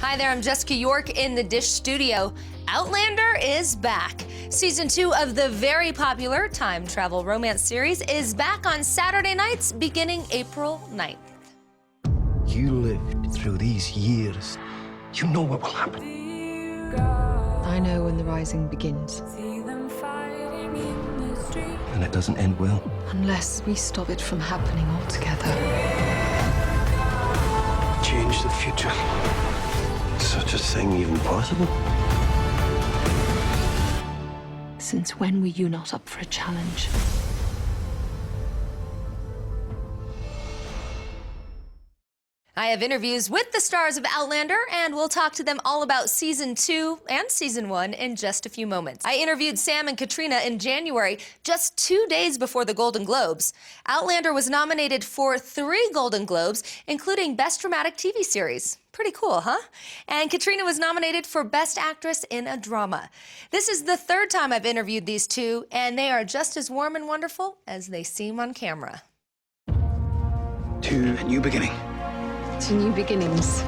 Hi there, I'm Jessica York in the Dish Studio. Outlander is back. Season 2 of the very popular time travel romance series is back on Saturday nights beginning April 9th. You lived through these years. You know what will happen. I know when the rising begins. And it doesn't end well. Unless we stop it from happening altogether. Change the future. Such a thing even possible? Since when were you not up for a challenge? I have interviews with the stars of Outlander, and we'll talk to them all about Season 2 and Season 1 in just a few moments. I interviewed Sam and Caitriona in January, just 2 days before the Golden Globes. Outlander was nominated for 3 Golden Globes, including Best Dramatic TV Series. Pretty cool, huh? And Caitriona was nominated for Best Actress in a Drama. This is the 3rd time I've interviewed these two, and they are just as warm and wonderful as they seem on camera. To a new beginning. To new beginnings.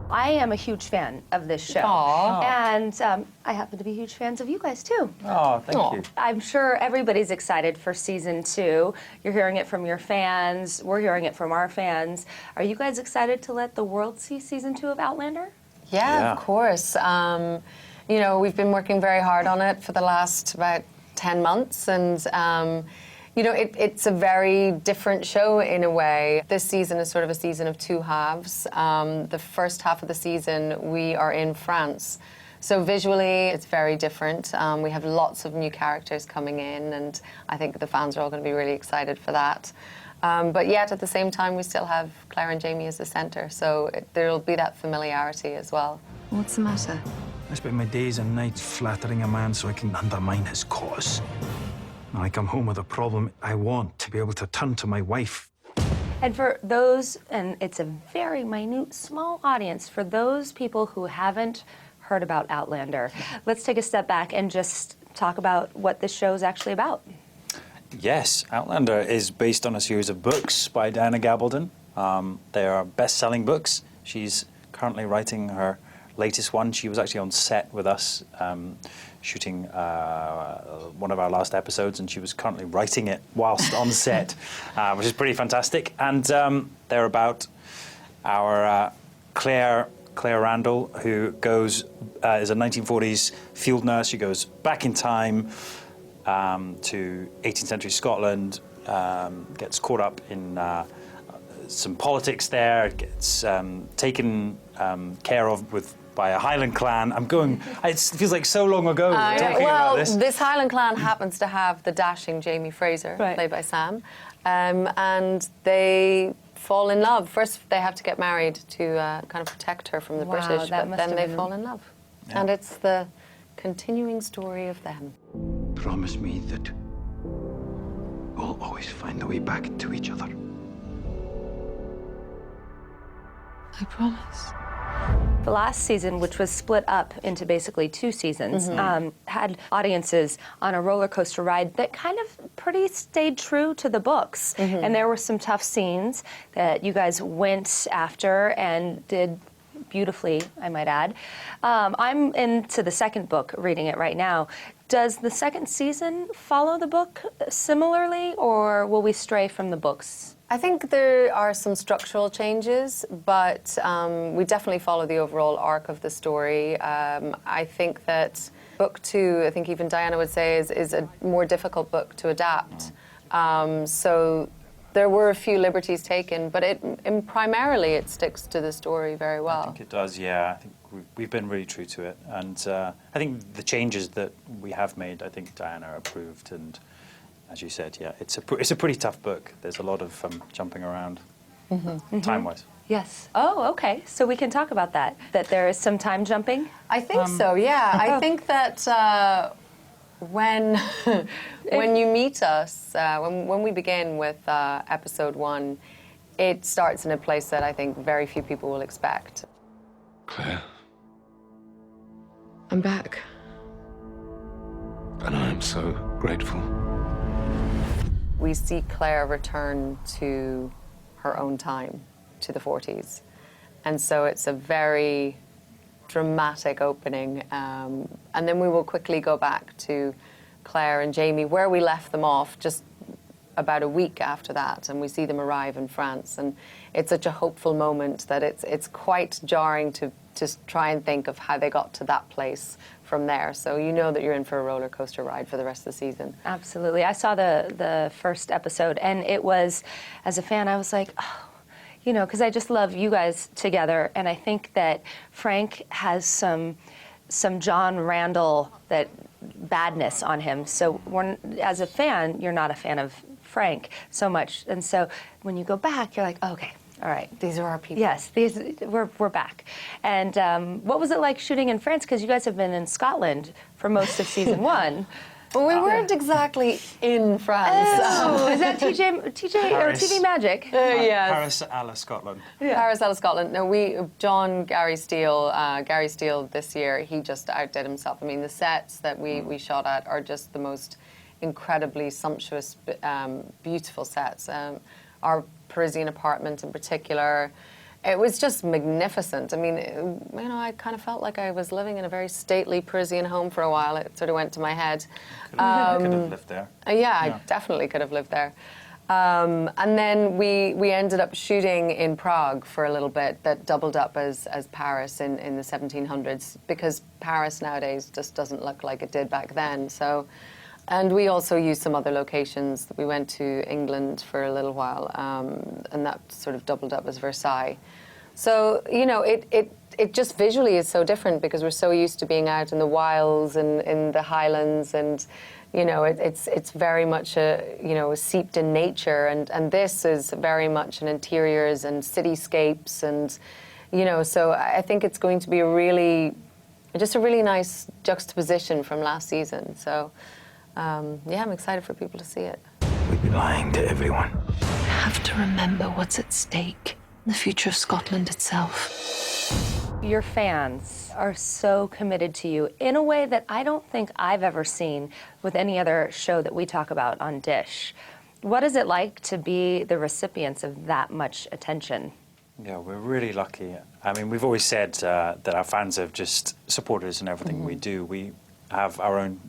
I am a huge fan of this show. Aww. And I happen to be huge fans of you guys, too. Oh, thank you. I'm sure everybody's excited for Season 2. You're hearing it from your fans. We're hearing it from our fans. Are you guys excited to let the world see Season 2 of Outlander? Yeah, of course. You know, we've been working very hard on it for the last about 10 months, and you know, it's a very different show in a way. This season is sort of a season of 2 halves. The first half of the season, we are in France. So visually, it's very different. We have lots of new characters coming in, and I think the fans are all going to be really excited for that. But yet, at the same time, we still have Claire and Jamie as the centre, so there'll be that familiarity as well. What's the matter? I spend my days and nights flattering a man so I can undermine his cause. When I come home with a problem, I want to be able to turn to my wife. And for those, and it's a very minute, small audience, for those people who haven't heard about Outlander, let's take a step back and just talk about what this show is actually about. Yes, Outlander is based on a series of books by Diana Gabaldon. They are best-selling books. She's currently writing her latest one. She was actually on set with us shooting one of our last episodes, and she was currently writing it whilst on set, which is pretty fantastic. And they're about our Claire Randall, who goes is a 1940s field nurse. She goes back in time to 18th century Scotland, gets caught up in some politics there, gets taken care of by a Highland clan. It feels like so long ago talking about this. Well, this Highland clan happens to have the dashing Jamie Fraser, played by Sam, and they fall in love. First, they have to get married to kind of protect her from the British, but then they fall in love. Yeah. And it's the continuing story of them. Promise me that we'll always find a way back to each other. I promise. The last season, which was split up into basically 2 seasons, had audiences on a roller coaster ride that kind of pretty stayed true to the books. And there were some tough scenes that you guys went after and did beautifully, I might add. I'm into the 2nd book, reading it right now. Does the 2nd season follow the book similarly, or will we stray from the books? I think there are some structural changes, but we definitely follow the overall arc of the story. I think that book 2, I think even Diana would say, is a more difficult book to adapt. So there were a few liberties taken, but primarily it sticks to the story very well. I think it does, yeah. I think we've been really true to it. And I think the changes that we have made, I think Diana approved. And as you said, yeah, it's a pretty tough book. There's a lot of jumping around, time-wise. Yes. Oh, okay. So we can talk about that, that there is some time jumping? I think so, yeah. I think that when you meet us, when we begin with episode 1, it starts in a place that I think very few people will expect. Claire. I'm back. And I am so grateful. We see Claire return to her own time. to the 40s. And so it's a very dramatic opening. And then we will quickly go back to Claire and Jamie, where we left them off just about a week after that, and we see them arrive in France. And it's such a hopeful moment that it's quite jarring to try and think of how they got to that place from there. So you know that you're in for a roller coaster ride for the rest of the season. Absolutely. I saw the first episode, and it was, as a fan, I was like, oh, you know, because I just love you guys together, and I think that Frank has some John Randall badness on him. So as a fan, you're not a fan of Frank so much, and so when you go back, you're like, oh, okay. All right. These are our people. Yes, we're back. And what was it like shooting in France? Because you guys have been in Scotland for most of season 1. Well, we weren't exactly in France. Oh, is that TJ or TV Magic? Yes. Paris à la Scotland. Yeah. Paris out of Scotland. No, Gary Steele this year, he just outdid himself. I mean, the sets that we shot at are just the most incredibly sumptuous, beautiful sets. Our Parisian apartment in particular, it was just magnificent. I mean, you know, I kind of felt like I was living in a very stately Parisian home for a while. It sort of went to my head. Could have lived there. Yeah, I definitely could have lived there. And then we ended up shooting in Prague for a little bit that doubled up as Paris in the 1700s, because Paris nowadays just doesn't look like it did back then. So. And we also used some other locations. We went to England for a little while, and that sort of doubled up as Versailles. So, you know, it just visually is so different, because we're so used to being out in the wilds and in the highlands, and, you know, it's very much seeped in nature, and this is very much in interiors and cityscapes, and, you know, so I think it's going to be a really nice juxtaposition from last season. So. Yeah, I'm excited for people to see it. We'd be lying to everyone. You have to remember what's at stake, the future of Scotland itself. Your fans are so committed to you in a way that I don't think I've ever seen with any other show that we talk about on Dish. What is it like to be the recipients of that much attention? Yeah, we're really lucky. I mean, we've always said that our fans have just supported us in everything we do. We have our own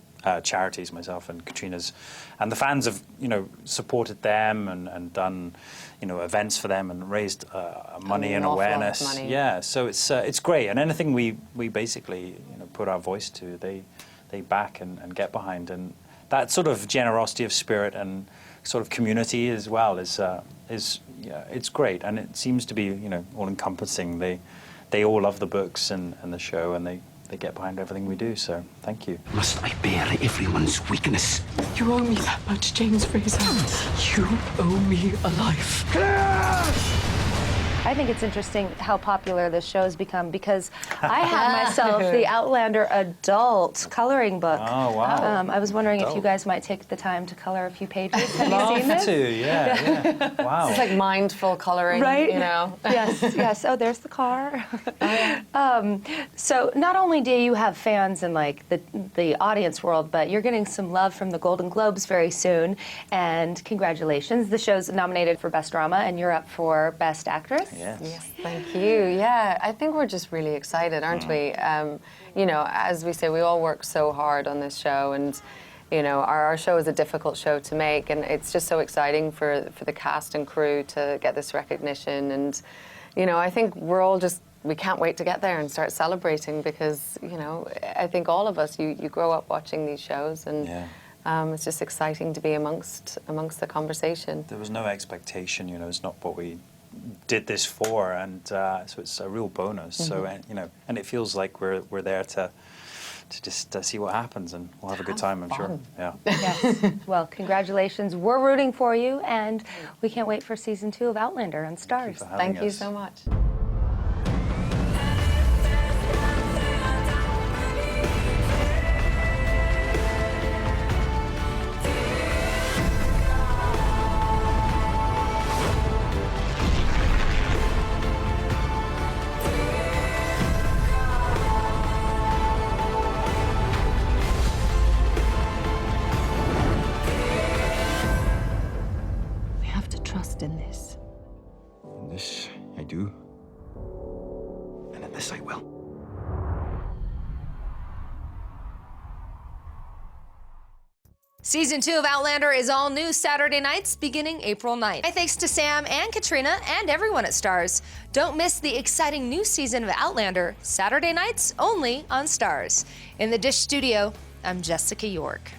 charities, myself and Caitriona's, and the fans have, you know, supported them and done, you know, events for them and raised money and awareness. Money. Yeah, so it's great, and anything we basically, you know, put our voice to, they back and get behind, and that sort of generosity of spirit and sort of community as well is yeah, it's great, and it seems to be, you know, all encompassing. They all love the books and the show, and they get behind everything we do, so thank you. Must I bear everyone's weakness? You owe me that much, James Fraser. You owe me a life. I think it's interesting how popular this show has become, because I have myself the Outlander adult coloring book. Oh, wow. I was wondering if you Adult. guys might take the time to color a few pages. Have you seen Love this? to, yeah. Wow. It's like mindful coloring, Right? you know? Yes. Oh, there's the car. So not only do you have fans in like the audience world, but you're getting some love from the Golden Globes very soon. And congratulations, the show's nominated for Best Drama, and you're up for Best Actress. Yes. Yes, thank you. Yeah, I think we're just really excited, aren't we? You know, as we say, we all work so hard on this show, and you know, our show is a difficult show to make, and it's just so exciting for the cast and crew to get this recognition. And you know, I think we can't wait to get there and start celebrating, because you know, I think all of us, you grow up watching these shows, and it's just exciting to be amongst the conversation. There was no expectation, you know, it's not what we did this for, and so it's a real bonus. So you know, and it feels like we're there to just see what happens, and we'll have a good time, I'm sure. Yeah. Yes. Well, congratulations. We're rooting for you, and we can't wait for season 2 of Outlander on Stars. Thank you so much. We have to trust in this. This I do. And in this I will. Season 2 of Outlander is all new Saturday nights beginning April 9th. My thanks to Sam and Caitriona and everyone at Starz. Don't miss the exciting new season of Outlander, Saturday nights only on Starz. In the Dish studio, I'm Jessica York.